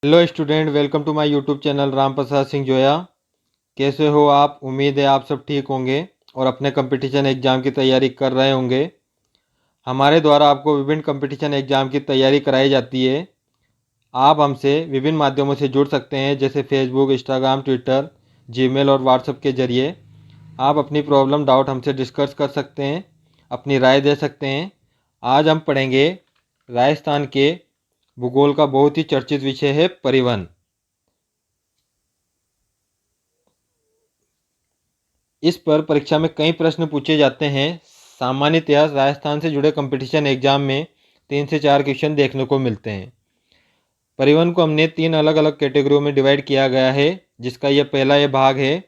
Hello student, welcome to my YouTube channel Ram Prasad Singh Joya. कैसे हो आप? उम्मीद है आप सब ठीक होंगे और अपने कंपटीशन एग्ज़ाम की तैयारी कर रहे होंगे। हमारे द्वारा आपको विभिन्न कंपटीशन एग्ज़ाम की तैयारी कराई जाती है। आप हमसे विभिन्न माध्यमों से जुड़ सकते हैं, जैसे फेसबुक, इंस्टाग्राम, ट्विटर, जीमेल और व्हाट्सएप के ज़रिए। आप अपनी प्रॉब्लम डाउट हमसे डिस्कस कर सकते हैं, अपनी राय दे सकते हैं। आज हम पढ़ेंगे राजस्थान के भूगोल का बहुत ही चर्चित विषय है परिवहन। इस पर परीक्षा में कई प्रश्न पूछे जाते हैं। सामान्य इतिहास राजस्थान से जुड़े कंपटीशन एग्जाम में 3 से 4 क्वेश्चन देखने को मिलते हैं। परिवहन को हमने 3 अलग अलग कैटेगरियों में डिवाइड किया गया है, जिसका यह पहला भाग है।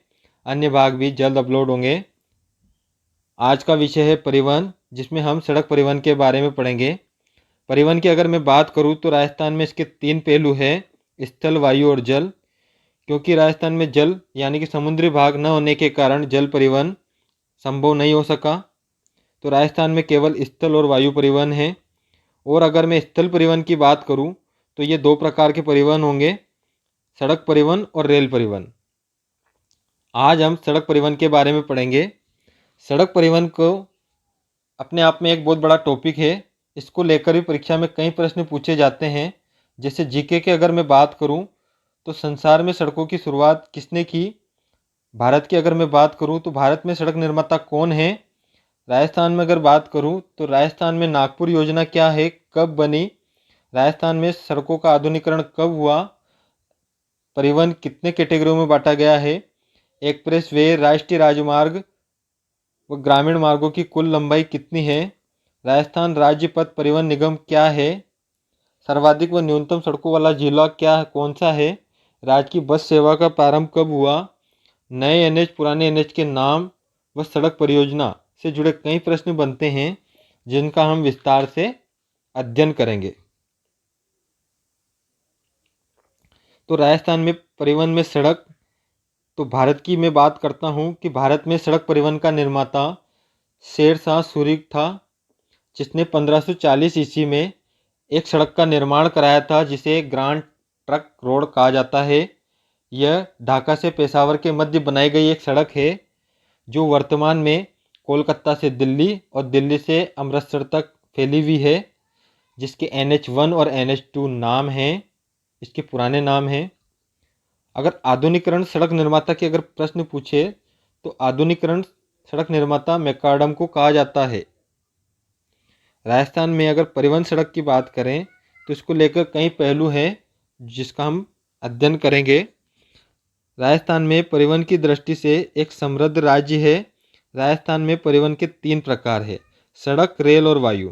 अन्य भाग भी जल्द अपलोड होंगे। आज का विषय है परिवहन, जिसमें हम सड़क परिवहन के बारे में पढ़ेंगे। परिवहन की अगर मैं बात करूँ तो राजस्थान में इसके 3 पहलू हैं: स्थल, वायु और जल। क्योंकि राजस्थान में जल यानी कि समुद्री भाग न होने के कारण जल परिवहन संभव नहीं हो सका, तो राजस्थान में केवल स्थल और वायु परिवहन है। और अगर मैं स्थल परिवहन की बात करूं तो ये 2 प्रकार के परिवहन होंगे: सड़क परिवहन और रेल परिवहन। आज हम सड़क परिवहन के बारे में पढ़ेंगे। सड़क परिवहन को अपने आप में एक बहुत बड़ा टॉपिक है। इसको लेकर भी परीक्षा में कई प्रश्न पूछे जाते हैं। जैसे जीके के अगर मैं बात करूं तो संसार में सड़कों की शुरुआत किसने की? भारत की अगर मैं बात करूं तो भारत में सड़क निर्माता कौन है? राजस्थान में अगर बात करूं तो राजस्थान में नागपुर योजना क्या है, कब बनी? राजस्थान में सड़कों का आधुनिकीकरण कब हुआ? परिवहन कितने कैटेगरियों में बांटा गया है? एक्सप्रेस वे, राष्ट्रीय राजमार्ग व ग्रामीण मार्गों की कुल लंबाई कितनी है? राजस्थान राज्य पथ परिवहन निगम क्या है? सर्वाधिक व न्यूनतम सड़कों वाला जिला कौन सा है? राज्य की बस सेवा का प्रारंभ कब हुआ? नए एनएच, पुराने एनएच के नाम व सड़क परियोजना से जुड़े कई प्रश्न बनते हैं, जिनका हम विस्तार से अध्ययन करेंगे। तो राजस्थान में परिवहन में सड़क, तो भारत की मैं बात करता हूँ कि भारत में सड़क परिवहन का निर्माता शेरशाह सूरी था, जिसने 1540 ईस्वी में एक सड़क का निर्माण कराया था, जिसे ग्रांड ट्रक रोड कहा जाता है। यह ढाका से पेशावर के मध्य बनाई गई एक सड़क है, जो वर्तमान में कोलकाता से दिल्ली और दिल्ली से अमृतसर तक फैली हुई है, जिसके NH1 और NH2 नाम हैं, इसके पुराने नाम हैं। अगर आधुनिकीकरण सड़क निर्माता के अगर प्रश्न पूछे तो आधुनिकीकरण सड़क निर्माता मैकाडम को कहा जाता है। राजस्थान में अगर परिवहन सड़क की बात करें तो इसको लेकर कई पहलू हैं, जिसका हम अध्ययन करेंगे। राजस्थान में परिवहन की दृष्टि से एक समृद्ध राज्य है। राजस्थान में परिवहन के 3 प्रकार है: सड़क, रेल और वायु।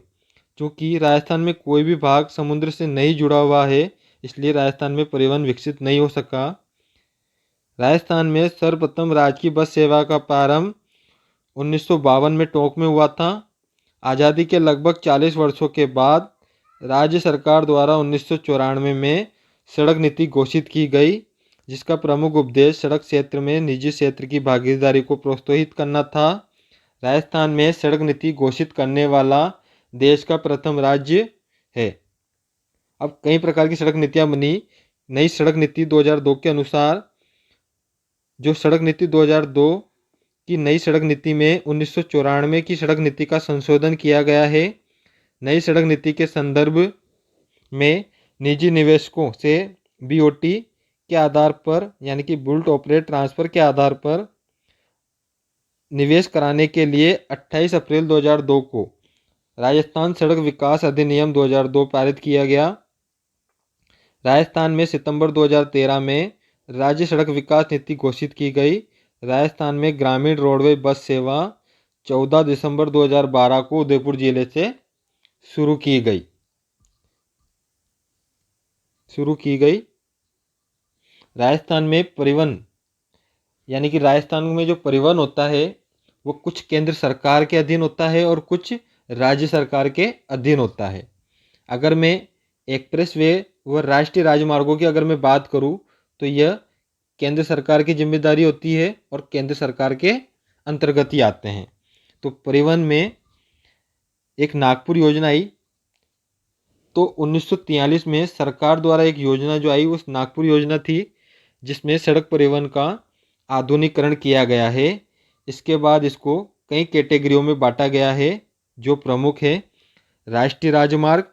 चूँकि राजस्थान में कोई भी भाग समुद्र से नहीं जुड़ा हुआ है, इसलिए राजस्थान में परिवहन विकसित नहीं हो सका। राजस्थान में सर्वप्रथम राज्य की बस सेवा का प्रारंभ 1952 में टोंक में हुआ था। आज़ादी के लगभग 40 वर्षों के बाद राज्य सरकार द्वारा 1994 में सड़क नीति घोषित की गई, जिसका प्रमुख उद्देश्य सड़क क्षेत्र में निजी क्षेत्र की भागीदारी को प्रोत्साहित करना था। राजस्थान में सड़क नीति घोषित करने वाला देश का प्रथम राज्य है। अब कई प्रकार की सड़क नीतियाँ बनी। नई सड़क नीति 2002 के अनुसार, जो सड़क नीति 2002 की नई सड़क नीति में 1994 की सड़क नीति का संशोधन किया गया है। नई सड़क नीति के संदर्भ में निजी निवेशकों से BOT के आधार पर, यानी कि बुल्ट ऑपरेट ट्रांसफर के आधार पर निवेश कराने के लिए 28 अप्रैल 2002 को राजस्थान सड़क विकास अधिनियम 2002 पारित किया गया। राजस्थान में सितंबर 2013 में राज्य सड़क विकास नीति घोषित की गई। राजस्थान में ग्रामीण रोडवे बस सेवा 14 दिसंबर 2012 को उदयपुर जिले से शुरू की गई। राजस्थान में परिवहन, यानी कि राजस्थान में जो परिवहन होता है वो कुछ केंद्र सरकार के अधीन होता है और कुछ राज्य सरकार के अधीन होता है। अगर मैं एक्सप्रेस वे व राष्ट्रीय राजमार्गों की अगर मैं बात करूं तो यह केंद्र सरकार की जिम्मेदारी होती है और केंद्र सरकार के अंतर्गत ही आते हैं। तो परिवहन में एक नागपुर योजना आई, तो 1943 में सरकार द्वारा एक योजना जो आई वो नागपुर योजना थी, जिसमें सड़क परिवहन का आधुनिकीकरण किया गया है। इसके बाद इसको कई कैटेगरियों में बांटा गया है, जो प्रमुख है राष्ट्रीय राजमार्ग,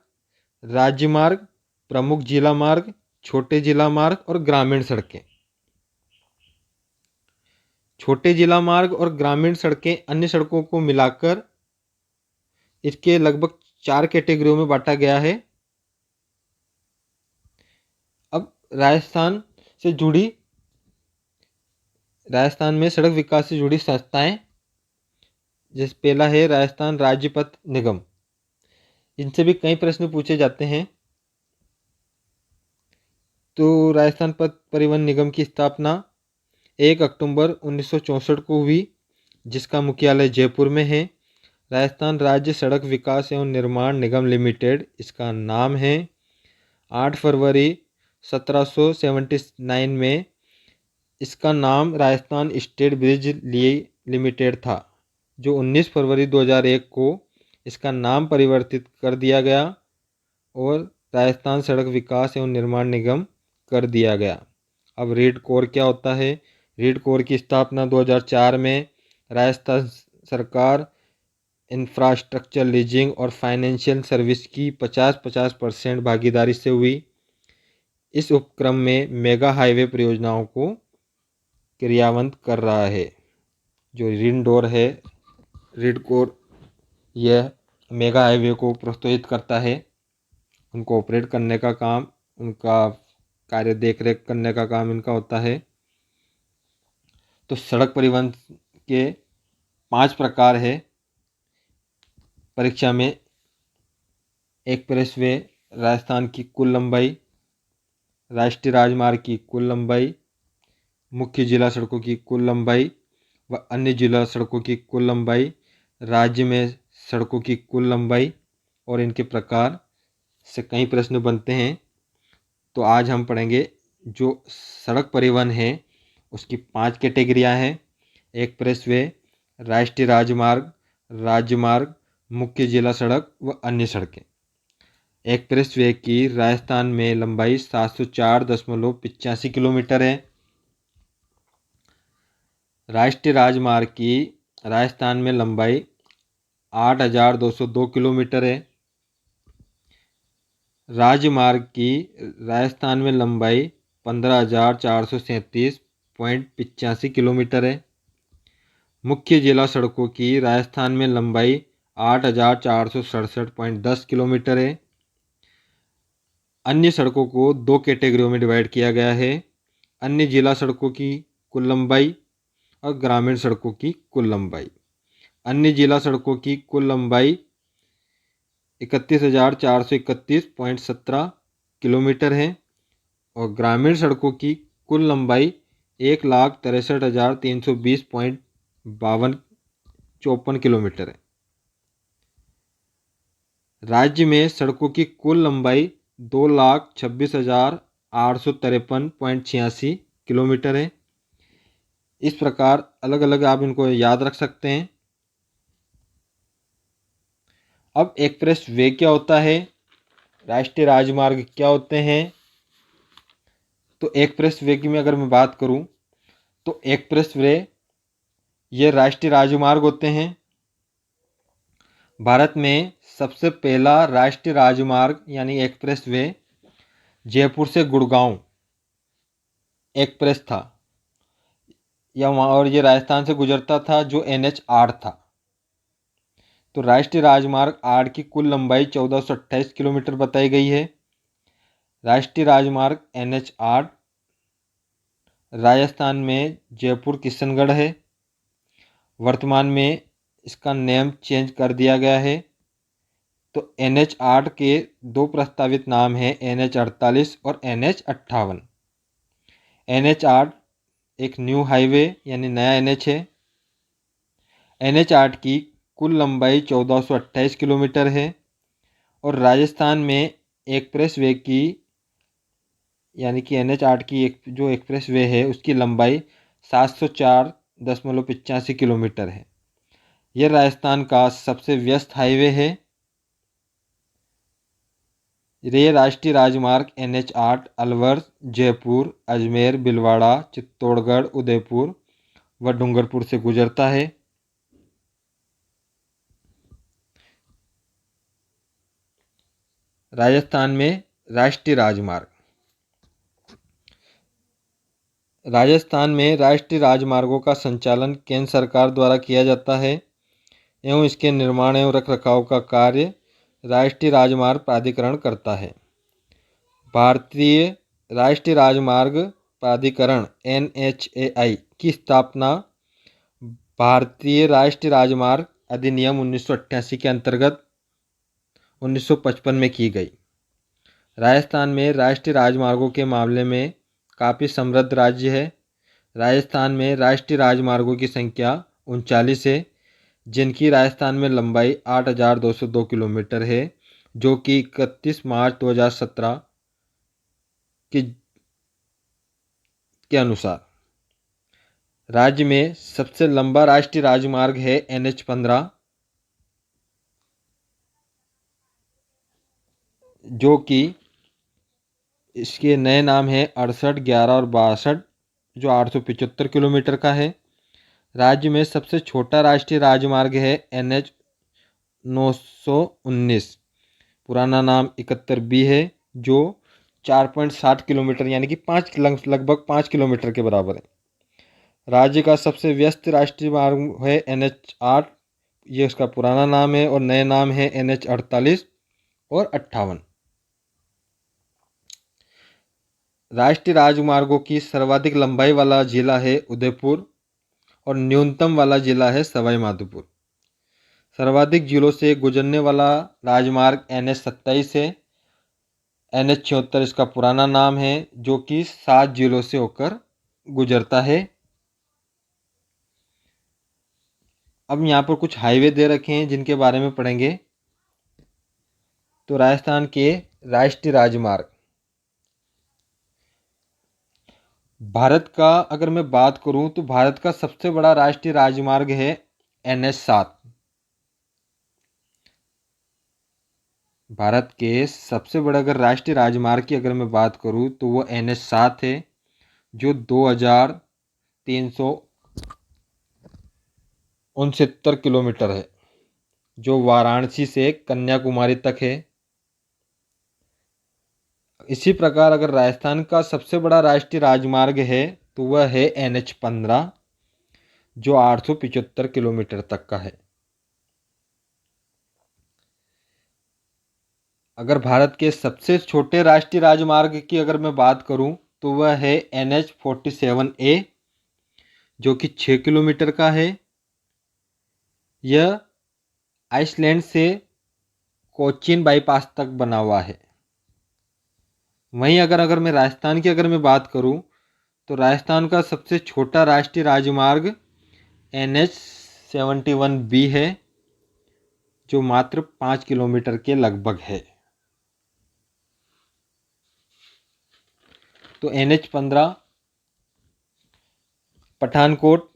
राज्य मार्ग, प्रमुख जिला मार्ग, छोटे जिला मार्ग और ग्रामीण सड़कें। छोटे जिला मार्ग और ग्रामीण सड़कें अन्य सड़कों को मिलाकर इसके लगभग 4 कैटेगरियों में बांटा गया है। अब राजस्थान में सड़क विकास से जुड़ी संस्थाएं, जैसे पहला है राजस्थान राज्य पथ निगम। इनसे भी कई प्रश्न पूछे जाते हैं। तो राजस्थान पथ परिवहन निगम की स्थापना 1 अक्टूबर 1964 को हुई, जिसका मुख्यालय जयपुर में है। राजस्थान राज्य सड़क विकास एवं निर्माण निगम लिमिटेड इसका नाम है। 8 फरवरी 1779 में इसका नाम राजस्थान स्टेट ब्रिज लिमिटेड था, जो 19 फरवरी 2001 को इसका नाम परिवर्तित कर दिया गया और राजस्थान सड़क विकास एवं निर्माण निगम कर दिया गया। अब रीड कोर क्या होता है? रीड कोर की स्थापना 2004 में राजस्थान सरकार इंफ्रास्ट्रक्चर लीजिंग और फाइनेंशियल सर्विस की 50-50% भागीदारी से हुई। इस उपक्रम में मेगा हाईवे परियोजनाओं को क्रियान्वित कर रहा है। जो रिंडोर है, रीड कोर, यह मेगा हाईवे को प्रोत्साहित करता है। उनको ऑपरेट करने का काम, उनका कार्य देख रेख करने का काम इनका होता है। तो सड़क परिवहन के 5 प्रकार है परीक्षा में। एक्सप्रेस वे राजस्थान की कुल लंबाई, राष्ट्रीय राजमार्ग की कुल लंबाई, मुख्य जिला सड़कों की कुल लंबाई व अन्य जिला सड़कों की कुल लंबाई, राज्य में सड़कों की कुल लंबाई और इनके प्रकार से कई प्रश्न बनते हैं। तो आज हम पढ़ेंगे जो सड़क परिवहन है उसकी 5 कैटेगरियां हैं। एक्सप्रेस वे, राष्ट्रीय राजमार्ग, राज्य मार्ग, मुख्य जिला सड़क व अन्य सड़कें। एक्सप्रेस वे की राजस्थान में लंबाई 704.85 किलोमीटर है। राष्ट्रीय राजमार्ग की राजस्थान में लंबाई 8,202 किलोमीटर है। राजमार्ग की राजस्थान में लंबाई 15,437.85 किलोमीटर है। मुख्य जिला सड़कों की राजस्थान में लंबाई 8,467.10 किलोमीटर है। अन्य सड़कों को 2 कैटेगरियों में डिवाइड किया गया है। अन्य जिला सड़कों की कुल लंबाई और ग्रामीण सड़कों की कुल लंबाई। अन्य जिला सड़कों की कुल लंबाई 31,431.17 किलोमीटर है और ग्रामीण सड़कों की कुल लंबाई 1,63,320.54 किलोमीटर है। राज्य में सड़कों की कुल लंबाई 2,26,853.86 किलोमीटर है। इस प्रकार अलग अलग आप इनको याद रख सकते हैं। अब एक्सप्रेस वे क्या होता है, राष्ट्रीय राजमार्ग क्या होते हैं? तो एक्सप्रेस वे की अगर मैं बात करूं तो एक्सप्रेस वे ये राष्ट्रीय राजमार्ग होते हैं। भारत में सबसे पहला राष्ट्रीय राजमार्ग यानी एक्सप्रेस वे जयपुर से गुड़गांव एक्सप्रेस था या वहाँ, और ये राजस्थान से गुजरता था, जो NH 8 था। तो राष्ट्रीय राजमार्ग 8 की कुल लंबाई 1428 किलोमीटर बताई गई है। राष्ट्रीय राजमार्ग NH 8 राजस्थान में जयपुर किशनगढ़ है। वर्तमान में इसका नेम चेंज कर दिया गया है। तो NH 8 के 2 प्रस्तावित नाम हैं, NH 48 और NH 58। NH 8 एक न्यू हाईवे यानी नया NH है। NH 8 की कुल लंबाई 1428 किलोमीटर है और राजस्थान में एक्सप्रेस वे की यानी कि NH 8 की जो एक्सप्रेस वे है उसकी लंबाई 704.85 किलोमीटर है। यह राजस्थान का सबसे व्यस्त हाईवे है। ये राष्ट्रीय राजमार्ग NH 8 अलवर, जयपुर, अजमेर, भीलवाड़ा, चित्तौड़गढ़, उदयपुर व डूंगरपुर से गुजरता है। राजस्थान में राष्ट्रीय राजमार्ग। राजस्थान में राष्ट्रीय राजमार्गों का संचालन केंद्र सरकार द्वारा किया जाता है एवं इसके निर्माण एवं रखरखाव का कार्य राष्ट्रीय राजमार्ग प्राधिकरण करता है। भारतीय राष्ट्रीय राजमार्ग प्राधिकरण NHAI की स्थापना भारतीय राष्ट्रीय राजमार्ग अधिनियम 1988 के अंतर्गत 1955 में की गई। राजस्थान में राष्ट्रीय राजमार्गों के मामले में काफ़ी समृद्ध राज्य है। राजस्थान में राष्ट्रीय राजमार्गों की संख्या 39 है, जिनकी राजस्थान में लंबाई 8,202 किलोमीटर है, जो कि 31 मार्च 2017 के अनुसार। राज्य में सबसे लंबा राष्ट्रीय राजमार्ग है NH 15, जो कि इसके नए नाम है 68, 11 और 62, जो 875 किलोमीटर का है। राज्य में सबसे छोटा राष्ट्रीय राजमार्ग है NH 919, पुराना नाम 71B है, जो 4.60 किलोमीटर यानी कि लगभग 5 किलोमीटर के बराबर है। राज्य का सबसे व्यस्त राष्ट्रीय मार्ग है NH 8, ये उसका पुराना नाम है, और नए नाम है NH 48 और 58। राष्ट्रीय राजमार्गों की सर्वाधिक लंबाई वाला जिला है उदयपुर और न्यूनतम वाला जिला है सवाई माधोपुर। सर्वाधिक जिलों से गुजरने वाला राजमार्ग NH 27 है। NH 76 इसका पुराना नाम है, जो कि 7 जिलों से होकर गुजरता है। अब यहाँ पर कुछ हाईवे दे रखे हैं जिनके बारे में पढ़ेंगे। तो राजस्थान के राष्ट्रीय राजमार्ग, भारत का अगर मैं बात करूं तो भारत का सबसे बड़ा राष्ट्रीय राजमार्ग है NH 7। भारत के सबसे बड़े अगर राष्ट्रीय राजमार्ग की अगर मैं बात करूं तो वो NH 7 है, जो 2,369 किलोमीटर है, जो वाराणसी से कन्याकुमारी तक है। इसी प्रकार अगर राजस्थान का सबसे बड़ा राष्ट्रीय राजमार्ग है तो वह है NH 15, जो 875 किलोमीटर तक का है। अगर भारत के सबसे छोटे राष्ट्रीय राजमार्ग की अगर मैं बात करूं तो वह है NH 47A, जो कि 6 किलोमीटर का है। यह आइसलैंड से कोचीन बाईपास तक बना हुआ है। वहीं अगर मैं राजस्थान की अगर मैं बात करूं तो राजस्थान का सबसे छोटा राष्ट्रीय राजमार्ग NH 71B है, जो मात्र 5 किलोमीटर के लगभग है। तो NH 15 पठानकोट,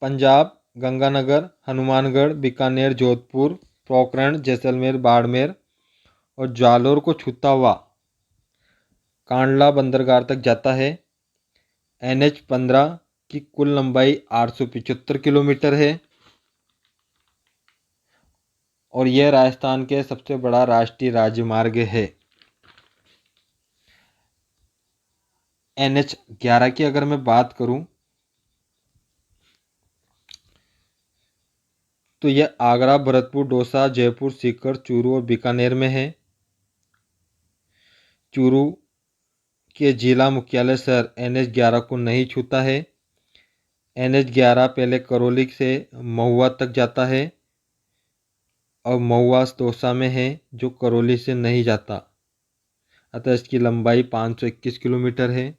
पंजाब, गंगानगर, हनुमानगढ़, बीकानेर, जोधपुर, पोखरण, जैसलमेर, बाड़मेर और जालोर को छूता हुआ कांडला बंदरगाह तक जाता है। NH 15 की कुल लंबाई 875 किलोमीटर है और यह राजस्थान के सबसे बड़ा राष्ट्रीय राजमार्ग है। NH 11 की अगर मैं बात करूं तो यह आगरा, भरतपुर, दौसा, जयपुर, सीकर, चूरू और बीकानेर में है। चूरू के जिला मुख्यालय शहर NH 11 को नहीं छूता है। NH 11 पहले करौली से महुआ तक जाता है और महुआ दौसा में है, जो करौली से नहीं जाता, अतः इसकी लंबाई 521 किलोमीटर है।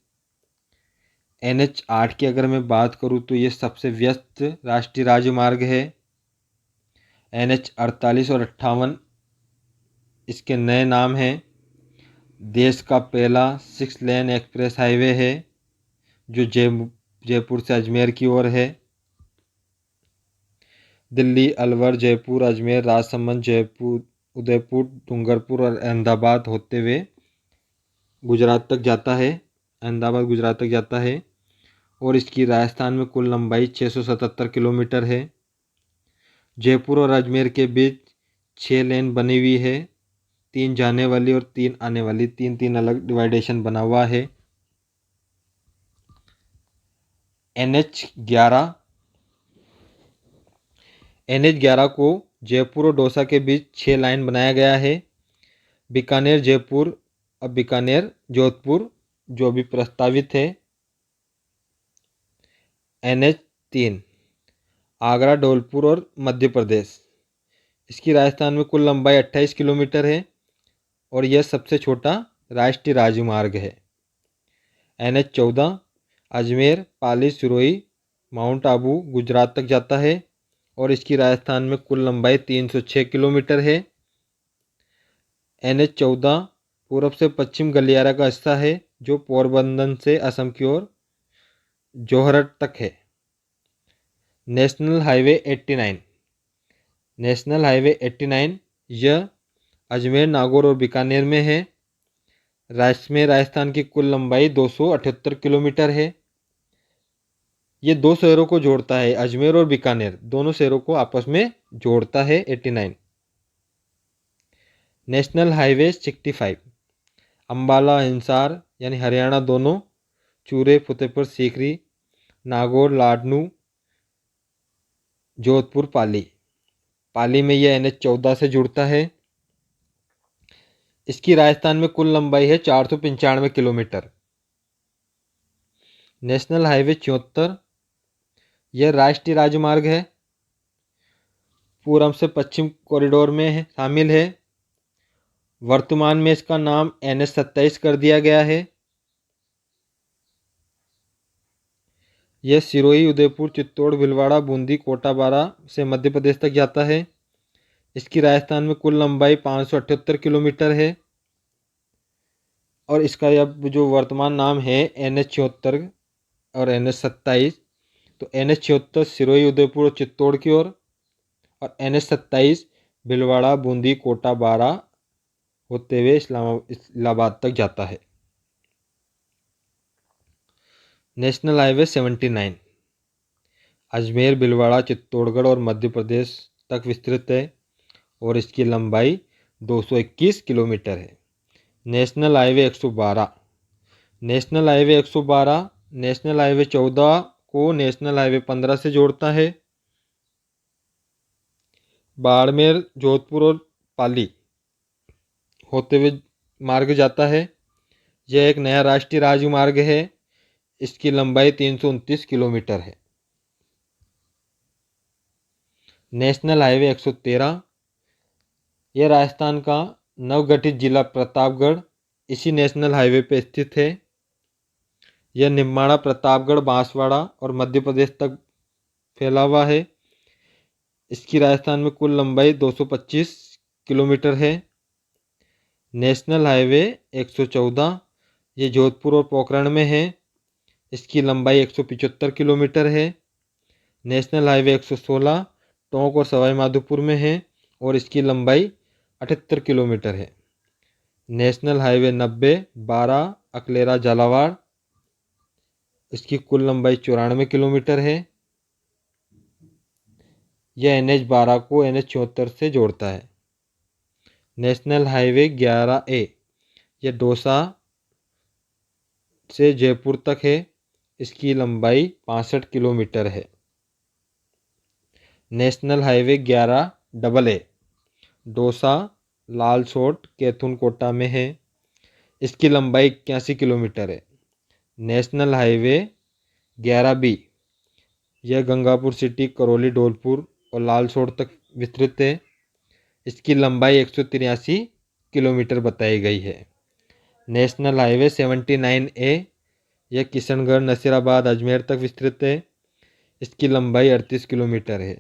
NH 8 की अगर मैं बात करूं तो ये सबसे व्यस्त राष्ट्रीय राजमार्ग है। NH 48 और 58 इसके नए नाम हैं। देश का पहला 6 लेन एक्सप्रेस हाईवे है, जो जयपुर से अजमेर की ओर है। दिल्ली, अलवर, जयपुर, अजमेर, राजसमंद, जयपुर उदयपुर, डूंगरपुर और अहमदाबाद होते हुए गुजरात तक जाता है। अहमदाबाद गुजरात तक जाता है और इसकी राजस्थान में कुल लंबाई 677 किलोमीटर है। जयपुर और अजमेर के बीच 6 लेन बनी हुई है, 3 जाने वाली और 3 आने वाली, 3 अलग डिवाइडेशन बना हुआ है। NH11 NH11 को जयपुर और दौसा के बीच 6 लाइन बनाया गया है। बीकानेर जयपुर और बीकानेर जोधपुर जो भी प्रस्तावित है। NH3 आगरा, धौलपुर और मध्य प्रदेश, इसकी राजस्थान में कुल लंबाई 28 किलोमीटर है और यह सबसे छोटा राष्ट्रीय राजमार्ग है। NH14 अजमेर, पाली, सिरोही, माउंट आबू गुजरात तक जाता है और इसकी राजस्थान में कुल लंबाई 306 किलोमीटर है। NH14 पूर्व से पश्चिम गलियारा का हिस्सा है जो पोरबंदर से असम की ओर जोरहट तक है। नेशनल हाईवे 89 यह अजमेर, नागौर और बीकानेर में है। राजस्थान की कुल लंबाई 278 किलोमीटर है। ये 2 शहरों को जोड़ता है, अजमेर और बीकानेर दोनों शहरों को आपस में जोड़ता है 89। नेशनल हाईवे 65 अम्बाला, हिसार यानी हरियाणा दोनों, चूरे, फतेहपुर सीकरी, नागौर, लाडनू, जोधपुर, पाली में यह NH14 से जुड़ता है। इसकी राजस्थान में कुल लंबाई है 495 किलोमीटर। नेशनल हाईवे 74 यह राष्ट्रीय राजमार्ग है, पूर्व से पश्चिम कॉरिडोर में शामिल है। वर्तमान में इसका नाम NH27 कर दिया गया है। यह सिरोही, उदयपुर, चित्तौड़, भीलवाड़ा, बूंदी, कोटा, बारा से मध्य प्रदेश तक जाता है। इसकी राजस्थान में कुल लंबाई 578 किलोमीटर है और इसका अब जो वर्तमान नाम है NH74 और NH27। तो NH74 सिरोही, उदयपुर और चित्तौड़ की ओर और NH27 भीलवाड़ा, बूंदी, कोटा, बारा होते हुए इस्लामाबाद तक जाता है। नेशनल हाईवे 79 अजमेर, भीलवाड़ा, चित्तौड़गढ़ और मध्य प्रदेश तक विस्तृत है और इसकी लंबाई 221 किलोमीटर है। नेशनल हाईवे 112 नेशनल हाईवे 14 को नेशनल हाईवे 15 से जोड़ता है। बाड़मेर, जोधपुर और पाली होते हुए मार्ग जाता है। यह एक नया राष्ट्रीय राजमार्ग है। इसकी लंबाई 329 किलोमीटर है। नेशनल हाईवे 113 यह राजस्थान का नवगठित जिला प्रतापगढ़ इसी नेशनल हाईवे पर स्थित है। यह निम्माड़ा, प्रतापगढ़, बांसवाड़ा और मध्य प्रदेश तक फैला हुआ है। इसकी राजस्थान में कुल लंबाई 225 किलोमीटर है। नेशनल हाईवे 114 ये जोधपुर और पोखरण में है। इसकी लंबाई 175 किलोमीटर है। नेशनल हाईवे 116 टोंक और सवाई माधोपुर में है और इसकी लंबाई 78 किलोमीटर है। नेशनल हाईवे 90 12 अकलेरा, झालावाड़, इसकी कुल लंबाई 94 किलोमीटर है। यह NH12 को NH74 से जोड़ता है। नेशनल हाईवे 11A यह दौसा से जयपुर तक है। इसकी लंबाई 65 किलोमीटर है। National highway 11AA Dausa, Lalsot, Kaithun, Kota में है। इसकी लंबाई 81 किलोमीटर है। नेशनल हाईवे 11B यह गंगापुर सिटी, करौली, धौलपुर और लालसोट तक विस्तृत है। इसकी लंबाई 183 किलोमीटर बताई गई है। नेशनल हाईवे 79A यह किशनगढ़, नसीराबाद, अजमेर तक विस्तृत है। इसकी लंबाई 38 किलोमीटर है।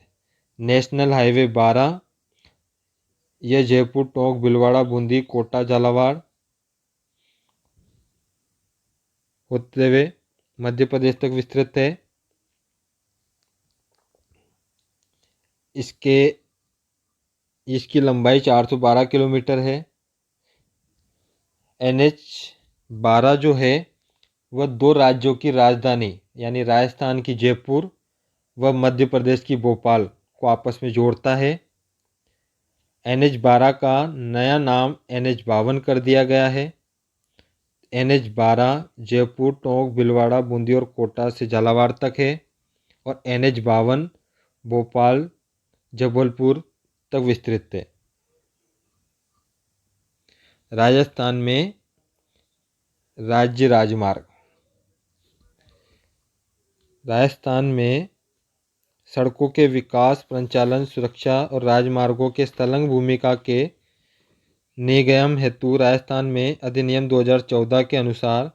नेशनल हाईवे 12 यह जयपुर, टोंक, भीलवाड़ा, बूंदी, कोटा, झालावाड़ होते हुए मध्य प्रदेश तक विस्तृत है। इसके इसकी लंबाई 412 किलोमीटर है। NH-12 जो है वह दो राज्यों की राजधानी यानी राजस्थान की जयपुर व मध्य प्रदेश की भोपाल को आपस में जोड़ता है। NH-12 का नया नाम NH-52 कर दिया गया है। NH-12 जयपुर, टोंक, भीलवाड़ा, बूंदी और कोटा से झालावाड़ तक है और NH-52 भोपाल, जबलपुर तक विस्तृत है। राजस्थान में राज्य राजमार्ग। राजस्थान में सड़कों के विकास, परिचालन, सुरक्षा और राजमार्गों के स्थलंग भूमिका के निगम हेतु राजस्थान में अधिनियम 2014 के अनुसार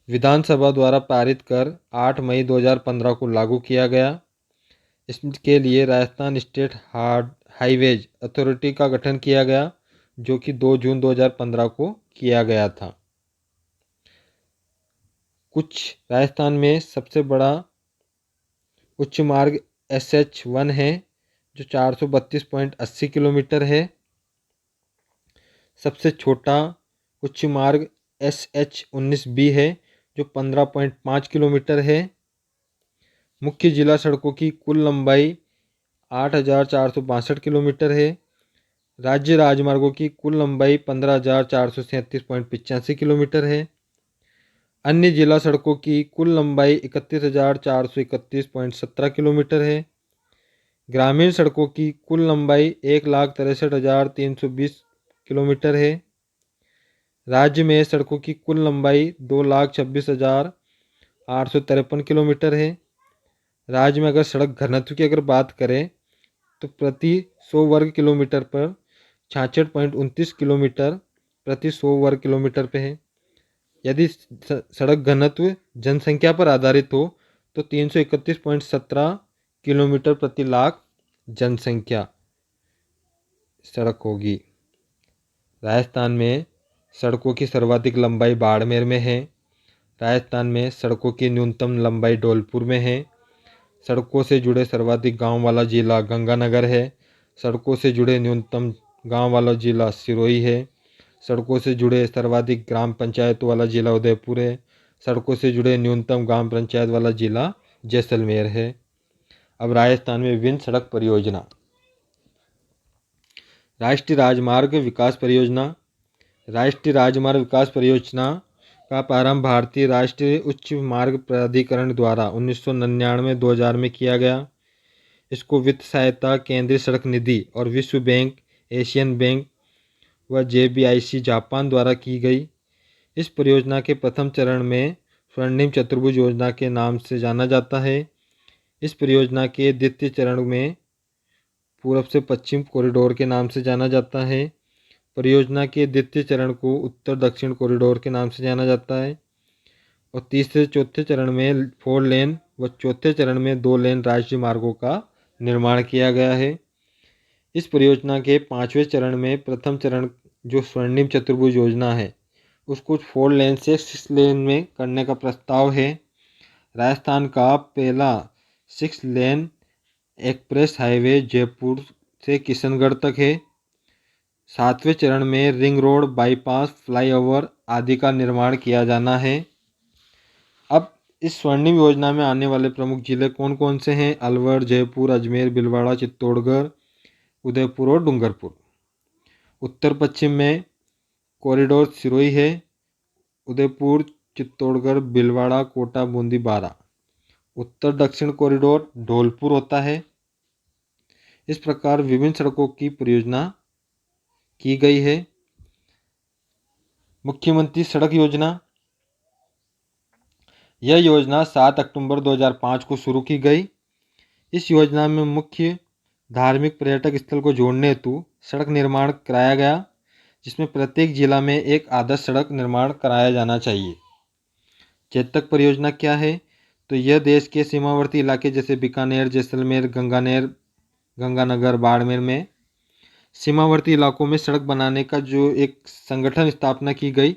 विधानसभा द्वारा पारित कर 8 मई 2015 को लागू किया गया। इसके लिए राजस्थान स्टेट हाईवेज अथॉरिटी का गठन किया गया, जो कि 2 जून 2015 को किया गया था। कुछ राजस्थान में सबसे बड़ा उच्च मार्ग SH1 है जो 432.80 किलोमीटर है। सबसे छोटा उच्च मार्ग SH19B है जो 15.5 किलोमीटर है। मुख्य जिला सड़कों की कुल लंबाई 8,462 किलोमीटर है। राज्य राजमार्गों की कुल लंबाई 15,437.85 किलोमीटर है। अन्य जिला सड़कों की कुल लंबाई 31,431.17 किलोमीटर है। ग्रामीण सड़कों की कुल लंबाई 1,63,320 किलोमीटर है। राज्य में सड़कों की कुल लंबाई 2,26,853 किलोमीटर है। राज्य में अगर सड़क घनत्व की अगर बात करें तो प्रति 100 वर्ग किलोमीटर पर 66.29 किलोमीटर प्रति 100 वर्ग किलोमीटर पे है। यदि सड़क घनत्व जनसंख्या पर आधारित हो तो 331.17 किलोमीटर प्रति लाख जनसंख्या सड़क होगी। राजस्थान में सड़कों की सर्वाधिक लंबाई बाड़मेर में है। राजस्थान में सड़कों की न्यूनतम लंबाई धौलपुर में है। सड़कों से जुड़े सर्वाधिक गांव वाला जिला गंगानगर है। सड़कों से जुड़े न्यूनतम गांव वाला जिला सिरोही है। सड़कों से जुड़े सर्वाधिक ग्राम पंचायत वाला जिला उदयपुर है। सड़कों से जुड़े न्यूनतम ग्राम पंचायत वाला जिला जैसलमेर है। अब राजस्थान में विभिन्न सड़क परियोजना। राष्ट्रीय राजमार्ग विकास परियोजना। राष्ट्रीय राजमार्ग विकास परियोजना का प्रारंभ भारतीय राष्ट्रीय उच्च मार्ग प्राधिकरण द्वारा 1999-2000 में किया गया। इसको वित्त सहायता केंद्रीय सड़क निधि और विश्व बैंक, एशियन बैंक व JBIC जापान द्वारा की गई। इस परियोजना के प्रथम चरण में स्वर्णिम चतुर्भुज योजना के नाम से जाना जाता है। इस परियोजना के द्वितीय चरण में पूर्व से पश्चिम कॉरिडोर के नाम से जाना जाता है। परियोजना के द्वितीय चरण को उत्तर दक्षिण कॉरिडोर के नाम से जाना जाता है और तीसरे चौथे चरण में 4 लेन व चौथे चरण में 2 लेन राज्य मार्गों का निर्माण किया गया है। इस परियोजना के 5वें चरण में प्रथम चरण जो स्वर्णिम चतुर्भुज योजना है उसको 4 लेन से 6 लेन में करने का प्रस्ताव है। राजस्थान का पहला 6 लेन एक्सप्रेस हाईवे जयपुर से किशनगढ़ तक है। 7वें चरण में रिंग रोड, बाईपास, फ्लाईओवर आदि का निर्माण किया जाना है। अब इस स्वर्णिम योजना में आने वाले प्रमुख जिले कौन कौन से हैं? अलवर, जयपुर, अजमेर, भीलवाड़ा, चित्तौड़गढ़, उदयपुर और डूंगरपुर। उत्तर पश्चिम में कॉरिडोर सिरोही है। उदयपुर, चित्तौड़गढ़, भीलवाड़ा, कोटा, बूंदी, बारा। उत्तर दक्षिण कॉरिडोर धौलपुर होता है। इस प्रकार विभिन्न सड़कों की परियोजना की गई है। मुख्यमंत्री सड़क योजना। यह योजना 7 अक्टूबर 2005 को शुरू की गई। इस योजना में मुख्य धार्मिक पर्यटक स्थल को जोड़ने हेतु सड़क निर्माण कराया गया, जिसमें प्रत्येक जिला में एक आदर्श सड़क निर्माण कराया जाना चाहिए। चेतक परियोजना क्या है? तो यह देश के सीमावर्ती इलाके जैसे बीकानेर, जैसलमेर, गंगानगर, बाड़मेर में सीमावर्ती इलाकों में सड़क बनाने का जो एक संगठन स्थापना की गई,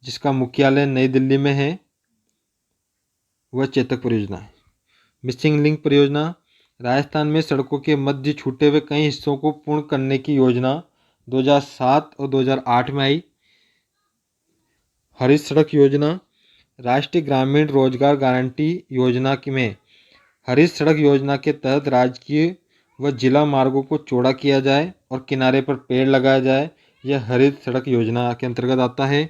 जिसका मुख्यालय नई दिल्ली में है, वह चेतक परियोजना है। मिसिंग लिंक परियोजना। राजस्थान में सड़कों के मध्य छूटे हुए कई हिस्सों को पूर्ण करने की योजना 2007 और 2008 में आई। हरित सड़क योजना, राष्ट्रीय ग्रामीण रोजगार गारंटी योजना में हरित सड़क योजना के तहत राजकीय व जिला मार्गों को चौड़ा किया जाए और किनारे पर पेड़ लगाया जाए। यह हरित सड़क योजना के अंतर्गत आता है।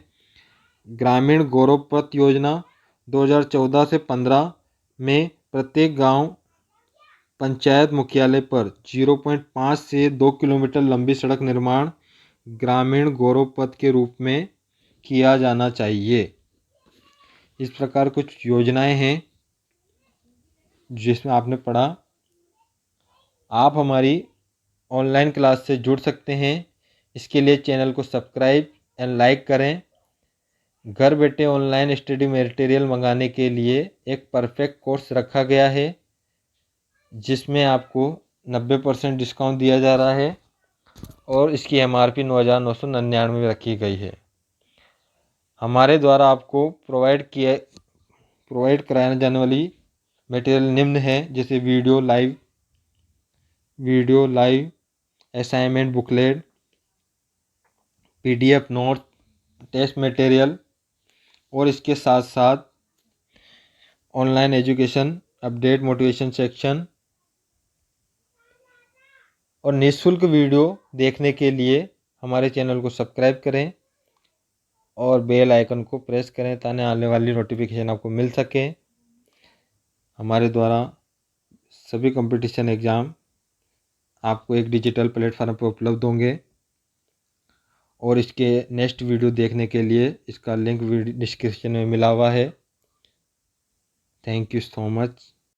ग्रामीण गौरव पथ योजना 2014 से 15 में प्रत्येक गांव पंचायत मुख्यालय पर 0.5 से 2 किलोमीटर लंबी सड़क निर्माण ग्रामीण गौरव पथ के रूप में किया जाना चाहिए। इस प्रकार कुछ योजनाएं हैं जिसमें आपने पढ़ा। आप हमारी ऑनलाइन क्लास से जुड़ सकते हैं। इसके लिए चैनल को सब्सक्राइब एंड लाइक करें। घर बैठे ऑनलाइन स्टडी मटेरियल मंगाने के लिए एक परफेक्ट कोर्स रखा गया है जिसमें आपको 90% डिस्काउंट दिया जा रहा है और इसकी MRP 9,999 रखी गई है। हमारे द्वारा आपको प्रोवाइड कराने जाने वाली मटेरियल निम्न है, जैसे video live assignment booklet, PDF note, test material और इसके साथ साथ online education update, motivation section. और निःशुल्क वीडियो देखने के लिए हमारे चैनल को सब्सक्राइब करें और बेल आइकन को प्रेस करें ताकि आने वाली नोटिफिकेशन आपको मिल सके। हमारे द्वारा सभी कंपटीशन एग्ज़ाम आपको एक डिजिटल प्लेटफार्म पर उपलब्ध होंगे और इसके नेक्स्ट वीडियो देखने के लिए इसका लिंक वीडियो डिस्क्रिप्शन में मिला हुआ है। Thank you so much.